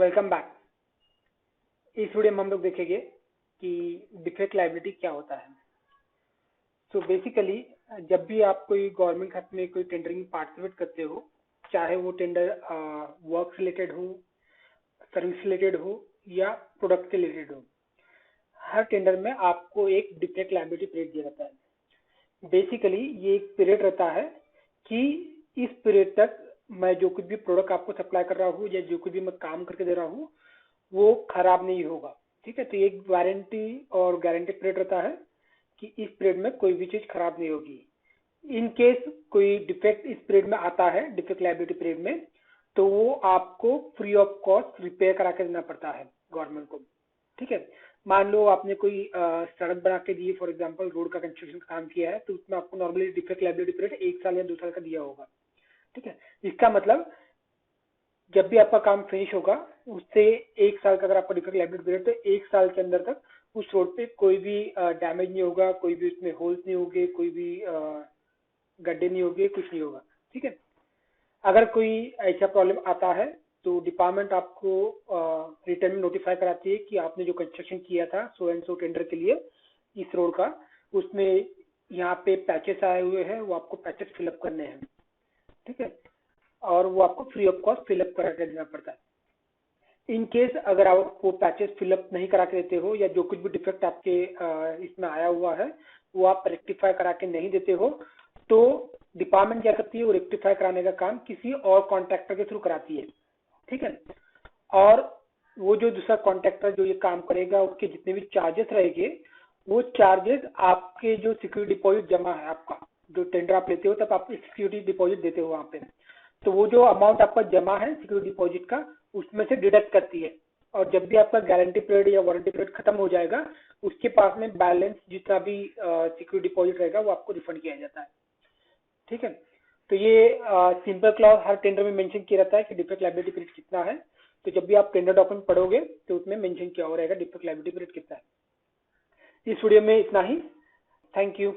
Welcome back. इस video में हम लोग देखेंगे कि डिफेक्ट लायबिलिटी क्या होता है। सो बेसिकली जब भी आप कोई गवर्नमेंट खाते में कोई टेंडरिंग पार्टिसिपेट करते हो, चाहे वो टेंडर वर्क रिलेटेड हो, सर्विस रिलेटेड हो या प्रोडक्ट रिलेटेड हो, हर टेंडर में आपको एक डिफेक्ट लायबिलिटी पीरियड दिया जाता है। बेसिकली ये एक पीरियड रहता है कि इस पीरियड तक मैं जो कुछ भी प्रोडक्ट आपको सप्लाई कर रहा हूँ या जो कुछ भी मैं काम करके दे रहा हूँ वो खराब नहीं होगा। ठीक है, तो एक वारंटी और गारंटी पीरियड रहता है कि इस पीरियड में कोई भी चीज खराब नहीं होगी। इन केस कोई डिफेक्ट इस पीरियड में आता है, डिफेक्ट लायबिलिटी पीरियड में, तो वो आपको फ्री ऑफ कॉस्ट रिपेयर करा के देना पड़ता है गवर्नमेंट को। ठीक है, मान लो आपने कोई सड़क बना के दी, फॉर एग्जांपल रोड का कंस्ट्रक्शन का काम किया है, तो उसमें आपको नॉर्मली डिफेक्ट लायबिलिटी पीरियड 1 साल या 2 साल का दिया होगा। ठीक है, इसका मतलब जब भी आपका काम फिनिश होगा उससे 1 साल का अगर आपका डिफेक्ट लायबिलिटी पीरियड, तो 1 साल के अंदर तक उस रोड पे कोई भी डैमेज नहीं होगा, कोई भी उसमें होल्स नहीं होंगे, कोई भी गड्ढे नहीं होंगे, कुछ नहीं होगा। ठीक है, अगर कोई ऐसा प्रॉब्लम आता है तो डिपार्टमेंट आपको रिटर्न में नोटिफाई कराती है कि आपने जो कंस्ट्रक्शन किया था सो एंड सो टेंडर के लिए इस रोड का, उसमें यहाँ पे पैचेस आए हुए हैं, वो आपको पैचेस फिलअप करने हैं। ठीक है, और वो आपको फ्री ऑफ कॉस्ट फिलअप करा के देना पड़ता है। इन केस अगर आप वो पैचेस फिलअप नहीं करा के देते हो या जो कुछ भी डिफेक्ट आपके इसमें आया हुआ है वो आप रेक्टिफाई करा के नहीं देते हो, तो डिपार्टमेंट क्या करती है, वो रेक्टिफाई कराने का काम किसी और कॉन्ट्रैक्टर के थ्रू कराती है। ठीक है, और वो जो दूसरा कॉन्ट्रैक्टर जो ये काम करेगा उसके जितने भी चार्जेस रहेंगे, वो चार्जेस आपके जो सिक्योरिटी डिपॉजिट जमा है, आपका जो टेंडर आप लेते हो तब आप सिक्योरिटी डिपॉजिट देते हो वहां पे, तो वो जो अमाउंट आपका जमा है सिक्योरिटी डिपॉजिट का उसमें से डिडक्ट करती है। और जब भी आपका गारंटी पीरियड या वारंटी पीरियड खत्म हो जाएगा उसके पास में बैलेंस जितना भी सिक्योरिटी डिपॉजिट रहेगा वो आपको रिफंड किया जाता है। ठीक है, तो ये सिंपल क्लॉज हर टेंडर में मेंशन किया रहता है कि डिफेक्ट लायबिलिटी पीरियड कितना है। तो जब भी आप टेंडर डॉक्यूमेंट पढ़ोगे तो उसमें मेंशन किया हो रहेगा डिफेक्ट लायबिलिटी पीरियड कितना है। इस वीडियो में इतना ही। Thank you.